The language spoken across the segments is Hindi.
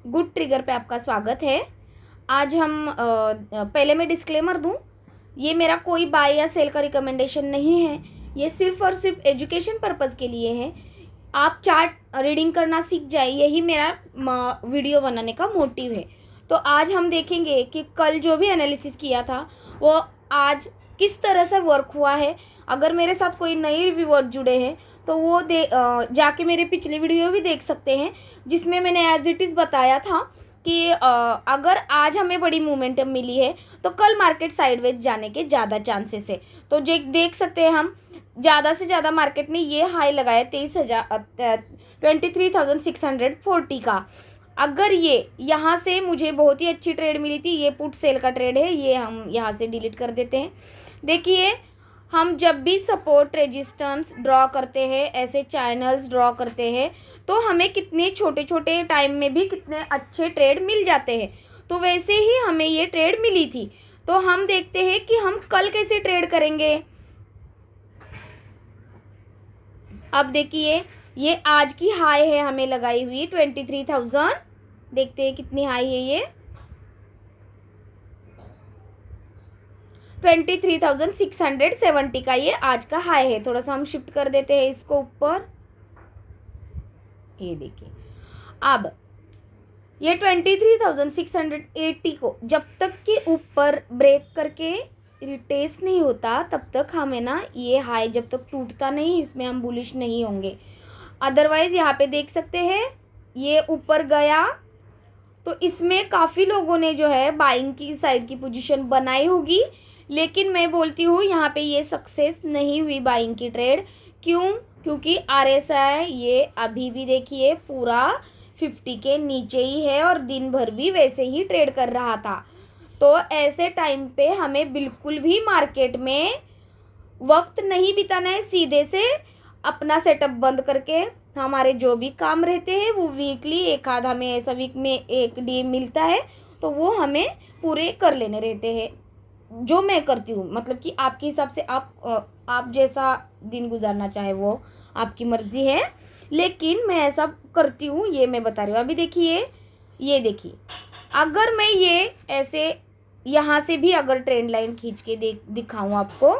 गुड ट्रिगर पे आपका स्वागत है। आज हम पहले मैं डिस्क्लेमर दूं, ये मेरा कोई बाय या सेल का रिकमेंडेशन नहीं है। ये सिर्फ और सिर्फ एजुकेशन पर्पज़ के लिए है। आप चार्ट रीडिंग करना सीख जाए, यही मेरा वीडियो बनाने का मोटिव है। तो आज हम देखेंगे कि कल जो भी एनालिसिस किया था वो आज किस तरह से वर्क हुआ है। अगर मेरे साथ कोई नए रिव्यूअर जुड़े हैं तो वो जाके मेरे पिछले वीडियो भी देख सकते हैं, जिसमें मैंने एज इट इज़ बताया था कि अगर आज हमें बड़ी मोमेंटम मिली है तो कल मार्केट साइडवेज जाने के ज़्यादा चांसेस है। तो देख सकते हैं हम ज़्यादा से ज़्यादा मार्केट ने ये हाई लगाया 23,640 का। अगर ये यहाँ से मुझे बहुत ही अच्छी ट्रेड मिली थी, ये पुट सेल का ट्रेड है, ये हम यहाँ से डिलीट कर देते हैं। देखिए, हम जब भी सपोर्ट रेजिस्टेंस ड्रॉ करते हैं, ऐसे चैनल्स ड्रॉ करते हैं, तो हमें कितने छोटे छोटे टाइम में भी कितने अच्छे ट्रेड मिल जाते हैं। तो वैसे ही हमें ये ट्रेड मिली थी। तो हम देखते हैं कि हम कल कैसे ट्रेड करेंगे। अब देखिए, ये आज की हाई है हमें लगाई हुई 23,000। देखते हैं कितनी हाई है ये 23,670 का ये आज का हाई है। थोड़ा सा हम शिफ्ट कर देते हैं इसको ऊपर। ये देखिए, अब ये 23,680 को जब तक कि ऊपर ब्रेक करके रिटेस्ट नहीं होता तब तक हमें ना ये हाई जब तक टूटता नहीं, इसमें हम बुलिश नहीं होंगे। अदरवाइज़ यहाँ पे देख सकते हैं ये ऊपर गया तो इसमें काफ़ी लोगों ने जो है बाइंग की साइड की पोजीशन बनाई होगी, लेकिन मैं बोलती हूँ यहाँ पे ये सक्सेस नहीं हुई बाइंग की ट्रेड। क्यों? क्योंकि RSI ये अभी भी देखिए पूरा 50 के नीचे ही है और दिन भर भी वैसे ही ट्रेड कर रहा था। तो ऐसे टाइम पे हमें बिल्कुल भी मार्केट में वक्त नहीं बिताना है। सीधे से अपना सेटअप बंद करके हमारे जो भी काम रहते हैं वो वीकली एक आध हमें ऐसा वीक में एक डे मिलता है तो वो हमें पूरे कर लेने रहते हैं, जो मैं करती हूँ। मतलब कि आपके हिसाब से आप जैसा दिन गुजारना चाहे वो आपकी मर्ज़ी है, लेकिन मैं ऐसा करती हूँ, ये मैं बता रही हूँ। अभी देखिए, ये देखिए, अगर मैं ये ऐसे यहाँ से भी अगर ट्रेंड लाइन खींच के दिखाऊँ आपको,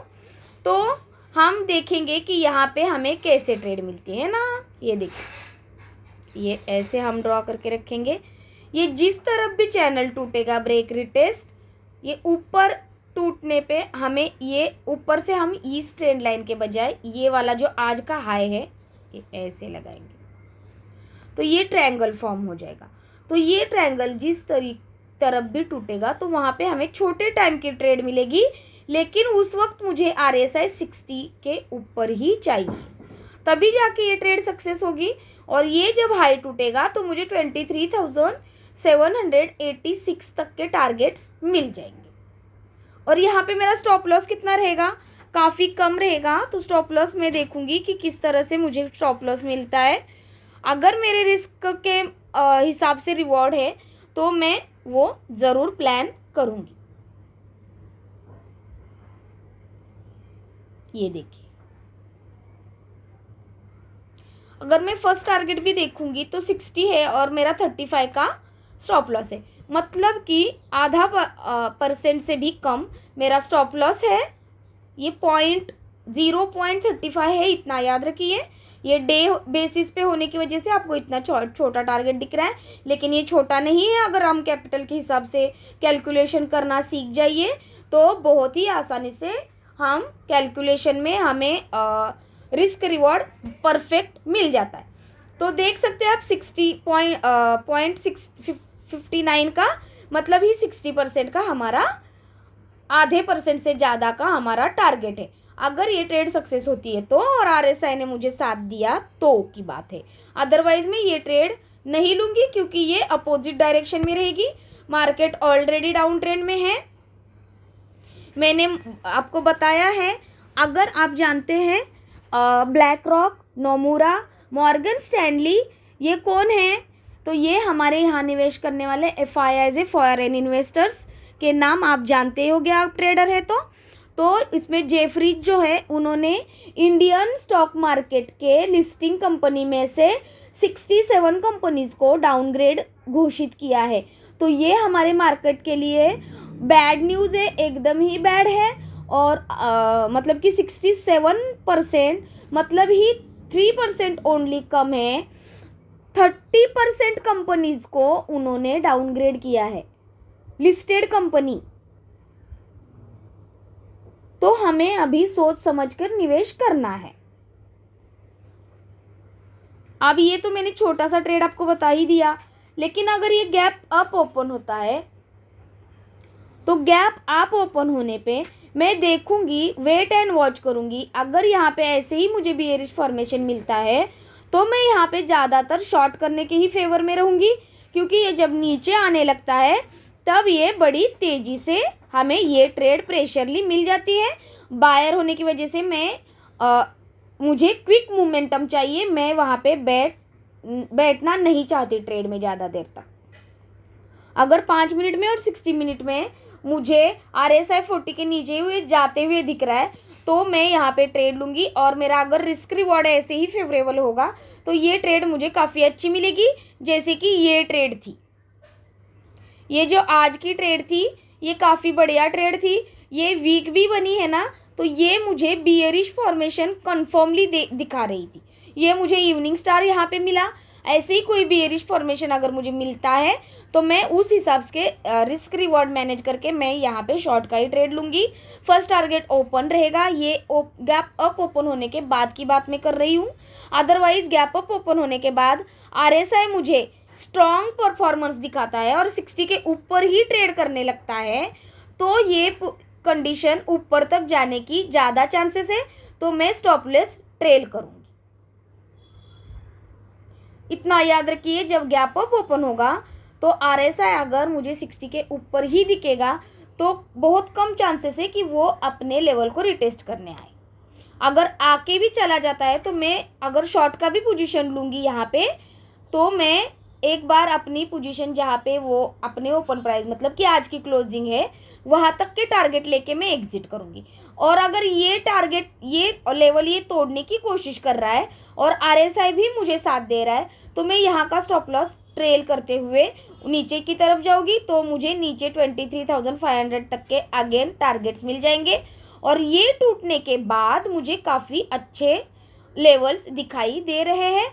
तो हम देखेंगे कि यहाँ पे हमें कैसे ट्रेड मिलती है ना। ये देखिए, ये ऐसे हम ड्रॉ करके रखेंगे। ये जिस तरफ भी चैनल टूटेगा ब्रेक रिटेस्ट, ये ऊपर टूटने पे हमें ये ऊपर से हम इस ट्रेंड लाइन के बजाय ये वाला जो आज का हाई है ये ऐसे लगाएंगे तो ये ट्रायंगल फॉर्म हो जाएगा। तो ये ट्रायंगल जिस तरफ भी टूटेगा तो वहाँ पे हमें छोटे टाइम की ट्रेड मिलेगी, लेकिन उस वक्त मुझे RSI 60 के ऊपर ही चाहिए, तभी जाके ये ट्रेड सक्सेस होगी। और ये जब हाई टूटेगा तो मुझे 23,786 तक के टारगेट्स मिल जाएंगे। और यहाँ पे मेरा स्टॉप लॉस कितना रहेगा? काफ़ी कम रहेगा। तो स्टॉप लॉस मैं देखूँगी कि किस तरह से मुझे स्टॉप लॉस मिलता है। अगर मेरे रिस्क के हिसाब से रिवॉर्ड है तो मैं वो ज़रूर प्लान करूँगी। ये देखिए, अगर मैं फर्स्ट टारगेट भी देखूंगी तो 60 है और मेरा 35 का स्टॉप लॉस है। मतलब कि आधा % से भी कम मेरा स्टॉप लॉस है। ये 0.35 है, इतना याद रखिए। ये डे बेसिस पे होने की वजह से आपको इतना छोटा टारगेट दिख रहा है, लेकिन ये छोटा नहीं है। अगर हम कैपिटल के हिसाब से कैलकुलेशन करना सीख जाइए तो बहुत ही आसानी से हम कैलकुलेशन में हमें रिस्क रिवॉर्ड परफेक्ट मिल जाता है। तो देख सकते हैं आप 60.59 का मतलब ही 60% का हमारा आधे % से ज़्यादा का हमारा टारगेट है। अगर ये ट्रेड सक्सेस होती है तो, और RSI ने मुझे साथ दिया तो की बात है। अदरवाइज मैं ये ट्रेड नहीं लूँगी क्योंकि ये अपोजिट डायरेक्शन में रहेगी। मार्केट ऑलरेडी डाउन ट्रेंड में है। मैंने आपको बताया है, अगर आप जानते हैं black rock, Nomura, Morgan Stanley ये कौन है, तो ये हमारे यहाँ निवेश करने वाले FIIs फॉरेन इन्वेस्टर्स के नाम आप जानते होंगे, आप ट्रेडर है तो इसमें जेफरीज जो है उन्होंने इंडियन स्टॉक मार्केट के लिस्टिंग कंपनी में से 67 कंपनीज़ को डाउनग्रेड घोषित किया है। तो ये हमारे मार्केट के लिए बैड न्यूज़ है, एकदम ही बैड है। और मतलब कि 67%, मतलब ही 3% ओनली कम है। 30% कंपनीज को उन्होंने डाउनग्रेड किया है, लिस्टेड कंपनी। तो हमें अभी सोच समझकर निवेश करना है। अब ये तो मैंने छोटा सा ट्रेड आपको बता ही दिया, लेकिन अगर ये गैप अप ओपन होता है तो गैप अप ओपन होने पे मैं देखूंगी, वेट एंड वॉच करूंगी। अगर यहाँ पे ऐसे ही मुझे बियरिश फॉर्मेशन मिलता है तो मैं यहाँ पे ज़्यादातर शॉर्ट करने के ही फेवर में रहूंगी, क्योंकि ये जब नीचे आने लगता है तब ये बड़ी तेज़ी से हमें ये ट्रेड प्रेशरली मिल जाती है। बायर होने की वजह से मुझे क्विक मोमेंटम चाहिए, मैं वहाँ पे बैठना नहीं चाहती ट्रेड में ज़्यादा देर तक। अगर 5 मिनट में और 60 मिनट में मुझे RSI 40 के नीचे हुए जाते हुए दिख रहा है तो मैं यहाँ पे ट्रेड लूँगी। और मेरा अगर रिस्क रिवॉर्ड ऐसे ही फेवरेबल होगा तो ये ट्रेड मुझे काफ़ी अच्छी मिलेगी, जैसे कि ये ट्रेड थी। ये जो आज की ट्रेड थी ये काफ़ी बढ़िया ट्रेड थी, ये वीक भी बनी है ना, तो ये मुझे बियरिश फॉर्मेशन कन्फर्मली दिखा रही थी। ये मुझे इवनिंग स्टार यहाँ पे मिला। ऐसे ही कोई बियरिश फॉर्मेशन अगर मुझे मिलता है तो मैं उस हिसाब से रिस्क रिवॉर्ड मैनेज करके मैं यहाँ पे शॉर्ट का ही ट्रेड लूँगी। फर्स्ट टारगेट ओपन रहेगा, ये गैप अप ओपन होने के बाद की बात मैं कर रही हूँ। अदरवाइज गैप अप ओपन होने के बाद RSI मुझे स्ट्रॉन्ग परफॉर्मेंस दिखाता है और 60 के ऊपर ही ट्रेड करने लगता है तो ये कंडीशन ऊपर तक जाने की ज़्यादा चांसेस है, तो मैं स्टॉपलेस ट्रेल करूँगी। इतना याद रखिए, जब गैप अप ओपन होगा तो RSI अगर मुझे 60 के ऊपर ही दिखेगा तो बहुत कम चांसेस है कि वो अपने लेवल को रिटेस्ट करने आए। अगर आके भी चला जाता है तो मैं अगर शॉर्ट का भी पोजीशन लूँगी यहाँ पे, तो मैं एक बार अपनी पोजीशन जहाँ पे वो अपने ओपन प्राइस मतलब कि आज की क्लोजिंग है वहाँ तक के टारगेट लेके मैं एग्जिट करूँगी। और अगर ये टारगेट ये लेवल ये तोड़ने की कोशिश कर रहा है और RSI भी मुझे साथ दे रहा है तो मैं यहाँ का स्टॉप लॉस ट्रेल करते हुए नीचे की तरफ जाऊँगी, तो मुझे नीचे 23,500 तक के अगेन टारगेट्स मिल जाएंगे। और ये टूटने के बाद मुझे काफ़ी अच्छे लेवल्स दिखाई दे रहे हैं।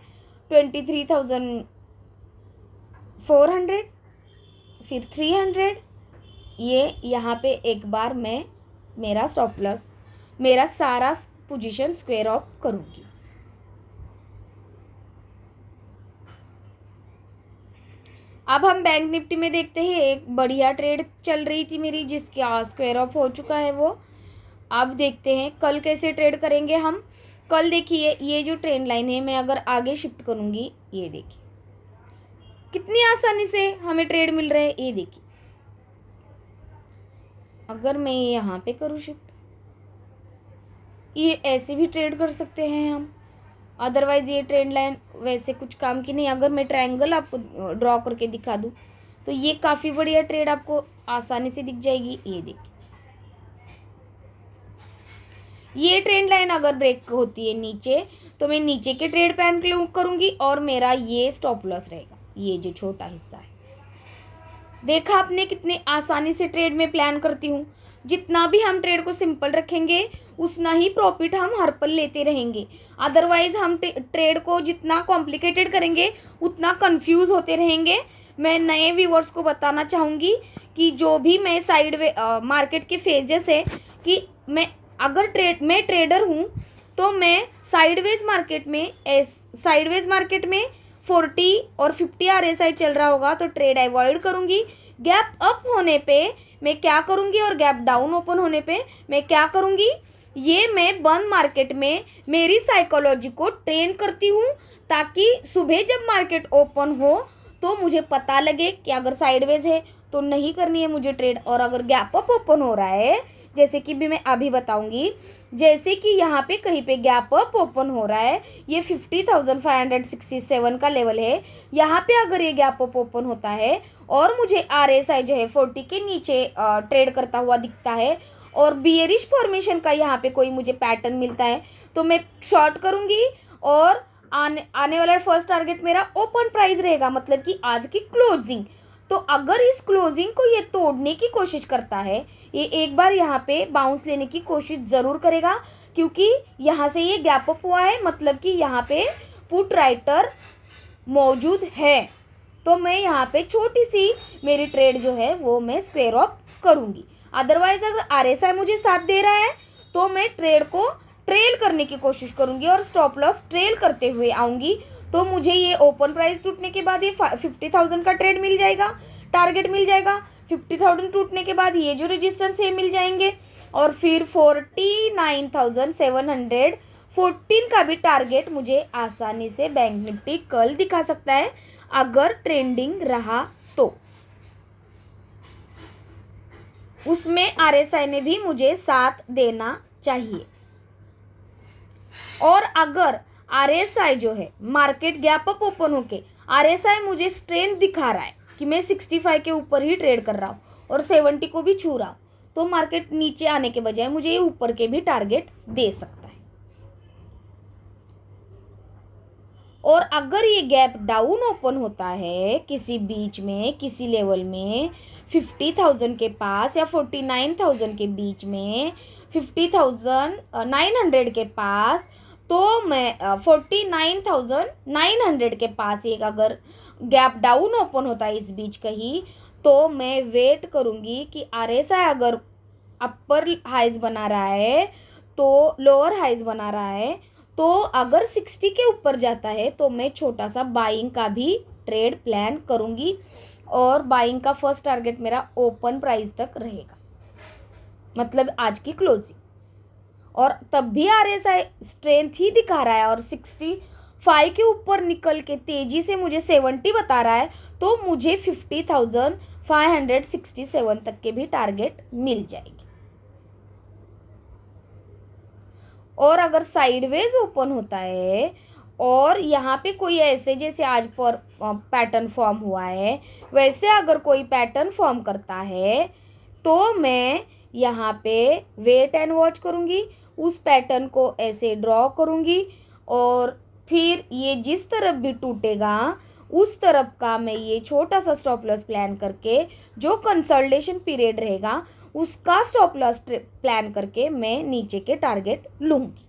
23,400, फिर 300, ये यहाँ पे एक बार मैं मेरा स्टॉप लॉस मेरा सारा पोजीशन स्क्वायर ऑफ करूँगी। अब हम बैंक निफ्टी में देखते हैं, एक बढ़िया ट्रेड चल रही थी मेरी जिसका स्क्वायर ऑफ हो चुका है वो। अब देखते हैं कल कैसे ट्रेड करेंगे हम। कल देखिए ये जो ट्रेंड लाइन है मैं अगर आगे शिफ्ट करूँगी, ये देखिए कितनी आसानी से हमें ट्रेड मिल रहे हैं। ये देखिए अगर मैं यहाँ पे करूँ शिफ्ट, ये ऐसे भी ट्रेड कर सकते हैं हम। अदरवाइज ये ट्रेंड लाइन वैसे कुछ काम की नहीं। अगर मैं ट्रायंगल आपको ड्रॉ करके दिखा दूँ तो ये काफ़ी बढ़िया ट्रेड आपको आसानी से दिख जाएगी। ये देखिए ये ट्रेंड लाइन अगर ब्रेक होती है नीचे तो मैं नीचे के ट्रेड पे इंक्लूड करूँगी और मेरा ये स्टॉप लॉस रहेगा, ये जो छोटा हिस्सा है। देखा आपने कितने आसानी से ट्रेड में प्लान करती हूँ। जितना भी हम ट्रेड को सिंपल रखेंगे उतना ही प्रॉफिट हम हर पल लेते रहेंगे। अदरवाइज हम ट्रेड को जितना कॉम्प्लिकेटेड करेंगे उतना कंफ्यूज होते रहेंगे। मैं नए व्यूअर्स को बताना चाहूँगी कि जो भी मैं मार्केट के फेजेस है कि मैं ट्रेडर हूँ तो मैं साइडवेज मार्केट में 40 और 50 RSI चल रहा होगा तो ट्रेड अवॉइड करूँगी। गैप अप होने पे मैं क्या करूँगी और गैप डाउन ओपन होने पे मैं क्या करूँगी, ये मैं बंद मार्केट में मेरी साइकोलॉजी को ट्रेन करती हूँ ताकि सुबह जब मार्केट ओपन हो तो मुझे पता लगे कि अगर साइडवेज है तो नहीं करनी है मुझे ट्रेड, और अगर गैप अप ओपन हो रहा है जैसे कि भी मैं अभी बताऊंगी, जैसे कि यहाँ पे कहीं पे गैप अप ओपन हो रहा है, ये 50,567 का लेवल है। यहाँ पे अगर ये गैप अप ओपन होता है और मुझे RSI जो है 40 के नीचे ट्रेड करता हुआ दिखता है और बियरिश फॉर्मेशन का यहाँ पे कोई मुझे पैटर्न मिलता है तो मैं शॉर्ट करूँगी और आने वाला फर्स्ट टारगेट मेरा ओपन प्राइस रहेगा, मतलब कि आज की क्लोजिंग। तो अगर इस क्लोजिंग को ये तोड़ने की कोशिश करता है, ये एक बार यहाँ पे बाउंस लेने की कोशिश ज़रूर करेगा, क्योंकि यहाँ से ये गैप अप हुआ है, मतलब कि यहाँ पे पुट राइटर मौजूद है। तो मैं यहाँ पे छोटी सी मेरी ट्रेड जो है वो मैं स्क्वेयर ऑफ करूँगी। अदरवाइज अगर RSI मुझे साथ दे रहा है तो मैं ट्रेड को ट्रेल करने की कोशिश करूँगी और स्टॉप लॉस ट्रेल करते हुए आऊँगी। तो मुझे ये ओपन प्राइस टूटने के बाद ये 50,000 का ट्रेड मिल जाएगा, टारगेट मिल जाएगा। 50,000 टूटने के बाद ये जो रेजिस्टेंस है मिल जाएंगे, और फिर 49,714 का भी टारगेट मुझे आसानी से बैंक निफ्टी कल दिखा सकता है, अगर ट्रेंडिंग रहा तो। उसमें RSI ने भी मुझे साथ देना चाहिए। और अगर RSI जो है मार्केट गैप अप ओपन होके RSI मुझे स्ट्रेंथ दिखा रहा है कि मैं 65 के ऊपर ही ट्रेड कर रहा हूँ और 70 को भी छू रहा हूँ, तो मार्केट नीचे आने के बजाय मुझे ये ऊपर के भी टारगेट दे सकता है। और अगर ये गैप डाउन ओपन होता है किसी बीच में, किसी लेवल में 50,000 के पास या 49,000 के बीच में, 50,900 के पास, तो मैं 49,900 के पास एक अगर गैप डाउन ओपन होता है इस बीच कहीं, तो मैं वेट करूँगी कि RSI अगर अपर हाइज बना रहा है तो लोअर हाइज बना रहा है, तो अगर 60 के ऊपर जाता है तो मैं छोटा सा बाइंग का भी ट्रेड प्लान करूँगी, और बाइंग का फर्स्ट टारगेट मेरा ओपन प्राइस तक रहेगा, मतलब आज की क्लोजिंग। और तब भी RSI स्ट्रेंथ ही दिखा रहा है और 65 के ऊपर निकल के तेजी से मुझे 70 बता रहा है, तो मुझे 50,567 तक के भी टारगेट मिल जाएगी। और अगर साइडवेज ओपन होता है और यहाँ पे कोई ऐसे, जैसे आज पर पैटर्न फॉर्म हुआ है वैसे अगर कोई पैटर्न फॉर्म करता है, तो मैं यहाँ पे वेट एंड वॉच करूँगी, उस पैटर्न को ऐसे ड्रॉ करूँगी, और फिर ये जिस तरफ भी टूटेगा उस तरफ का मैं ये छोटा सा स्टॉप लॉस प्लान करके, जो कंसोलिडेशन पीरियड रहेगा उसका स्टॉप लॉस प्लान करके मैं नीचे के टारगेट लूँगी।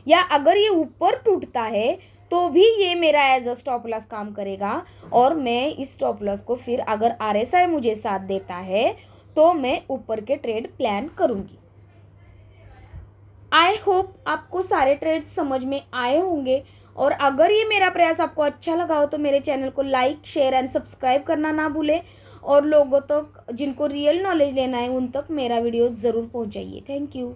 या अगर ये ऊपर टूटता है तो भी ये मेरा एज अ स्टॉप लॉस काम करेगा, और मैं इस स्टॉप लॉस को फिर अगर RSI मुझे साथ देता है तो मैं ऊपर के ट्रेड प्लान करूँगी। आई होप आपको सारे ट्रेड्स समझ में आए होंगे, और अगर ये मेरा प्रयास आपको अच्छा लगा हो तो मेरे चैनल को लाइक, शेयर एंड सब्सक्राइब करना ना भूलें, और लोगों तक जिनको रियल नॉलेज लेना है उन तक मेरा वीडियो ज़रूर पहुंचाइए। Thank you.